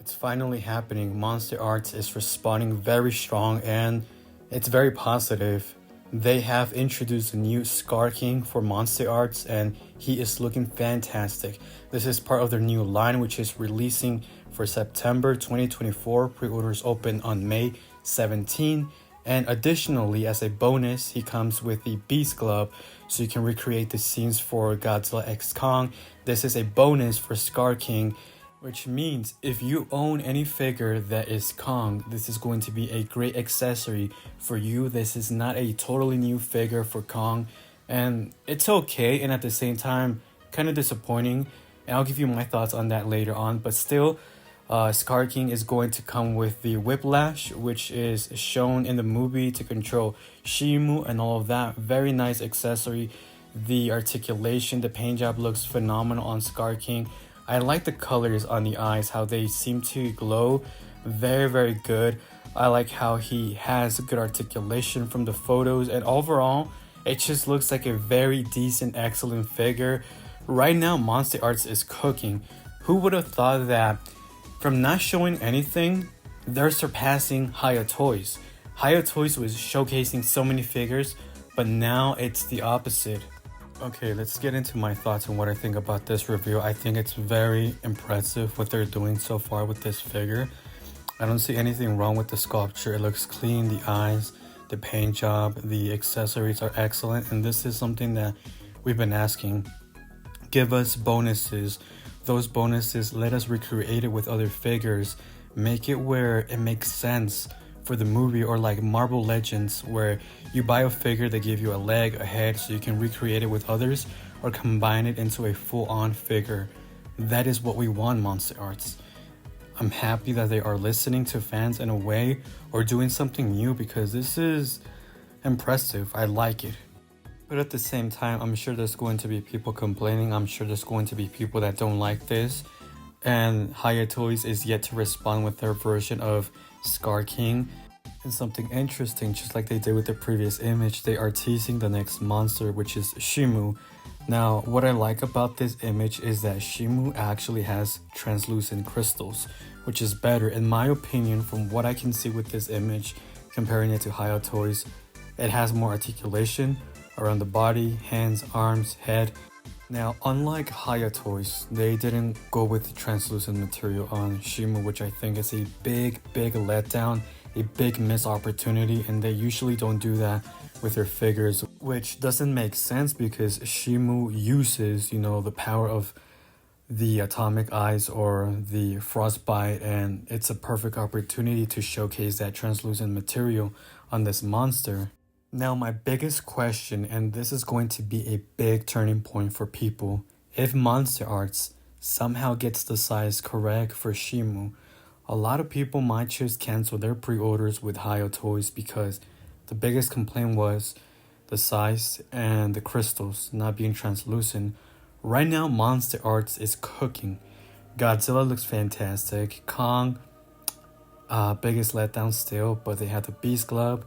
It's finally happening. Monster Arts is responding very strong and it's very positive. They have introduced a new Skar King for Monster Arts and he is looking fantastic. This is part of their new line which is releasing for September 2024. Pre-orders open on May 17. And additionally, as a bonus, he comes with the Beast Glove so you can recreate the scenes for Godzilla x Kong. This is a bonus for Skar King, which means if you own any figure that is Kong, this is going to be a great accessory for you. This is not a totally new figure for Kong, and it's okay, and at the same time, kind of disappointing. And I'll give you my thoughts on that later on, but still, Skar King is going to come with the Whiplash, which is shown in the movie to control Shimo and all of that. Very nice accessory. The articulation, the paint job looks phenomenal on Skar King. I like the colors on the eyes, how they seem to glow. Very, very good. I like how he has good articulation from the photos, and overall, it just looks like a very decent, excellent figure. Right now, Monster Arts is cooking. Who would have thought that from not showing anything, they're surpassing Hiya Toys. Hiya Toys was showcasing so many figures, but now it's the opposite. Okay, let's get into my thoughts on what I think about this review. I think it's very impressive what they're doing so far with this figure. I don't see anything wrong with the sculpture. It looks clean, the eyes, the paint job, the accessories are excellent, and this is something that we've been asking. Give us bonuses. Those bonuses, let us recreate it with other figures. Make it where it makes sense for the movie, or like Marvel Legends, where you buy a figure, they give you a leg, a head, so you can recreate it with others or combine it into a full-on figure. That is what we want, Monster Arts. I'm happy that they are listening to fans in a way or doing something new, because this is impressive. I like it. But at the same time, I'm sure there's going to be people complaining. I'm sure there's going to be people that don't like this. And Hiya Toys is yet to respond with their version of Skar King. And something interesting, just like they did with the previous image, they are teasing the next monster, which is Shimo. Now, what I like about this image is that Shimo actually has translucent crystals, which is better, in my opinion, from what I can see with this image, comparing it to Hiya Toys. It has more articulation around the body, hands, arms, head. Now, unlike Hiya Toys, they didn't go with the translucent material on Shimo, which I think is a big letdown, a big missed opportunity, and they usually don't do that with their figures, which doesn't make sense because Shimo uses, the power of the atomic eyes or the frostbite, and it's a perfect opportunity to showcase that translucent material on this monster. Now, my biggest question, and this is going to be a big turning point for people, if Monster Arts somehow gets the size correct for Shimo, a lot of people might just cancel their pre-orders with Hiya Toys because the biggest complaint was the size and the crystals not being translucent. Right now, Monster Arts is cooking. Godzilla looks fantastic. Kong, biggest letdown still, but they have the Beast Glove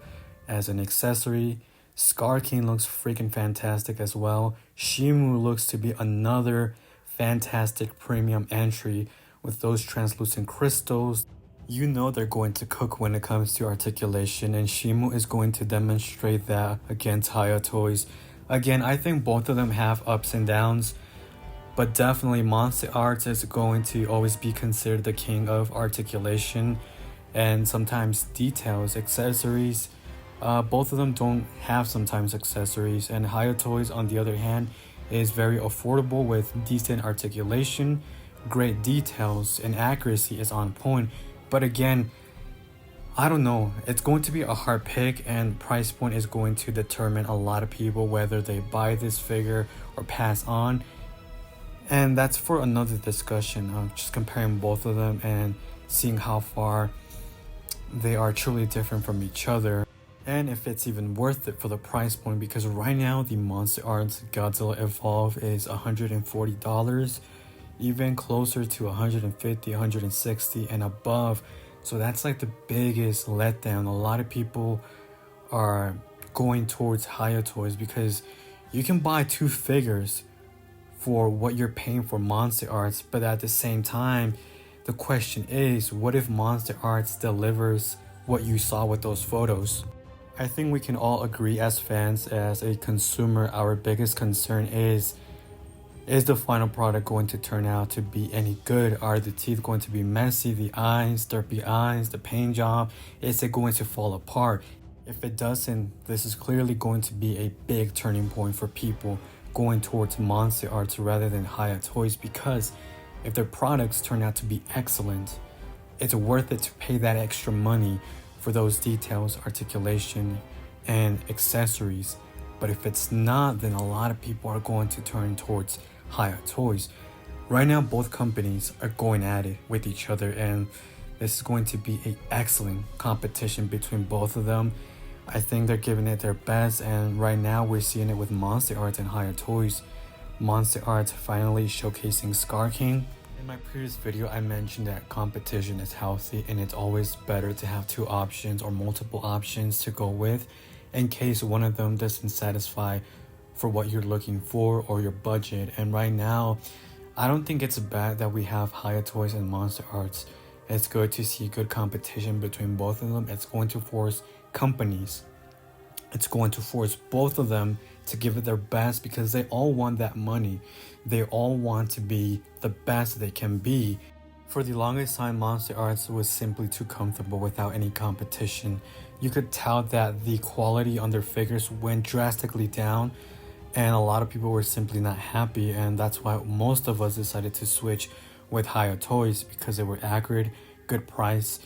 as an accessory. Skar King looks freaking fantastic as well. Shimo looks to be another fantastic premium entry with those translucent crystals. You know they're going to cook when it comes to articulation, and Shimo is going to demonstrate that against Hiya Toys. Again, I think both of them have ups and downs, but definitely Monster Arts is going to always be considered the king of articulation and sometimes details, accessories. Both of them don't have sometimes accessories, and Hiya Toys on the other hand is very affordable with decent articulation, great details, and accuracy is on point. But again, I don't know, it's going to be a hard pick, and price point is going to determine a lot of people whether they buy this figure or pass on, and that's for another discussion of just comparing both of them and seeing how far they are truly different from each other. And if it's even worth it for the price point, because right now the Monster Arts Godzilla Evolve is $140, even closer to $150, $160 and above. So that's like the biggest letdown. A lot of people are going towards Hiya Toys because you can buy two figures for what you're paying for Monster Arts, but at the same time, The question is, what if Monster Arts delivers what you saw with those photos? I think we can all agree as fans, as a consumer, our biggest concern is the final product going to turn out to be any good? Are the teeth going to be messy, the eyes, derpy eyes, the paint job? Is it going to fall apart? If it doesn't, this is clearly going to be a big turning point for people going towards Monster Arts rather than Hiya Toys, because if their products turn out to be excellent, it's worth it to pay that extra money for those details, articulation, and accessories. But if it's not, then a lot of people are going to turn towards Hiya Toys. Right now, both companies are going at it with each other, and this is going to be an excellent competition between both of them. I think they're giving it their best, and right now we're seeing it with Monster Arts and Hiya Toys. Monster Arts finally showcasing Skar King. In my previous video, I mentioned that competition is healthy, and it's always better to have two options or multiple options to go with in case one of them doesn't satisfy for what you're looking for or your budget. And right now, I don't think it's bad that we have Hiya Toys and Monster Arts. It's good to see good competition between both of them. It's going to force companies, it's going to force both of them to give it their best, because they all want that money. They all want to be the best they can be. For the longest time, Monster Arts was simply too comfortable without any competition. You could tell that the quality on their figures went drastically down, and a lot of people were simply not happy, and that's why most of us decided to switch with Hiya Toys, because they were accurate, good price,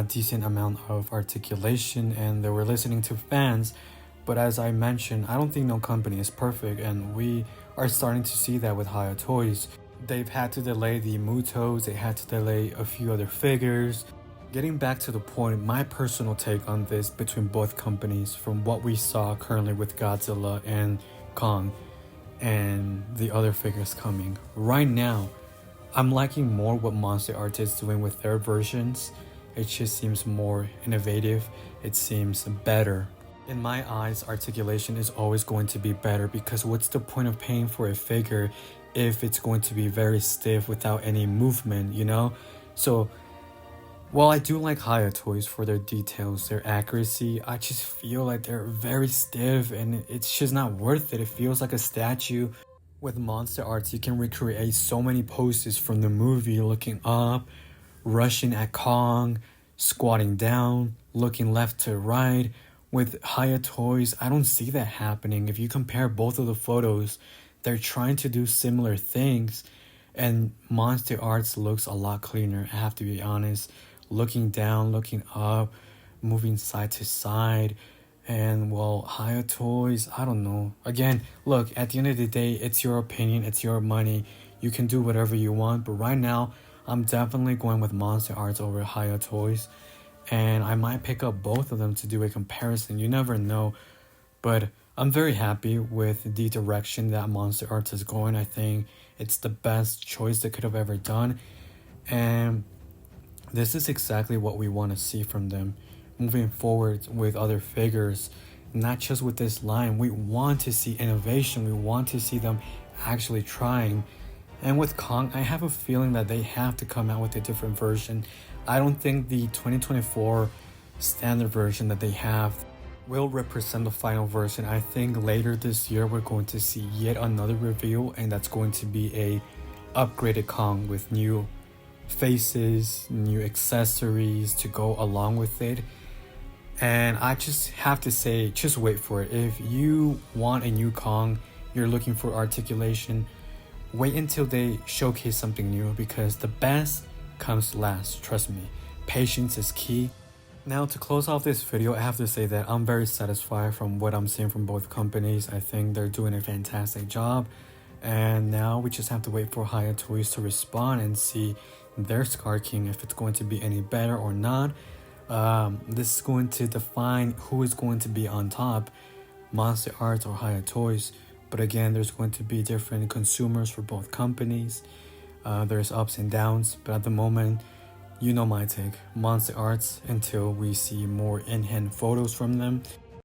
decent amount of articulation, and they were listening to fans. But as I mentioned, I don't think no company is perfect, and we are starting to see that with Hiya Toys. They've had to delay the Mutos, they had to delay a few other figures. Getting back to the point, my personal take on this between both companies, from what we saw currently with Godzilla and Kong and the other figures coming, right now I'm liking more what Monster Arts is doing with their versions. It just seems more innovative, it seems better. In my eyes, articulation is always going to be better, because what's the point of paying for a figure if it's going to be very stiff without any movement, you know? So while I do like Hiya Toys for their details, their accuracy, I just feel like they're very stiff and it's just not worth it. It feels like a statue. With Monster Arts, you can recreate so many poses from the movie, looking up, rushing at Kong, squatting down, looking left to right. With Hiya Toys, I don't see that happening. If you compare both of the photos, they're trying to do similar things, and Monster Arts looks a lot cleaner, I have to be honest. Looking down, looking up, moving side to side. And well, Hiya Toys, I don't know. Again, look, at the end of the day, it's your opinion, it's your money. You can do whatever you want, but right now, I'm definitely going with Monster Arts over Hiya Toys. And I might pick up both of them to do a comparison. You never know. But I'm very happy with the direction that Monster Arts is going. I think it's the best choice they could have ever done. And this is exactly what we want to see from them moving forward with other figures. Not just with this line. We want to see innovation. We want to see them actually trying. And with Kong, I have a feeling that they have to come out with a different version. I don't think the 2024 standard version that they have will represent the final version. I think later this year we're going to see yet another reveal, and that's going to be a upgraded Kong with new faces, new accessories to go along with it. And I just have to say, just wait for it. If you want a new Kong, you're looking for articulation, wait until they showcase something new, because the best comes last. Trust me, patience is key. Now, to close off this video, I have to say that I'm very satisfied from what I'm seeing from both companies. I think they're doing a fantastic job, and now we just have to wait for Hiya Toys to respond and see their Skar King, if it's going to be any better or not. This is going to define who is going to be on top, Monster Arts or Hiya Toys. But again, there's going to be different consumers for both companies. There's ups and downs, but at the moment, you know my take. Monster Arts until we see more in-hand photos from them.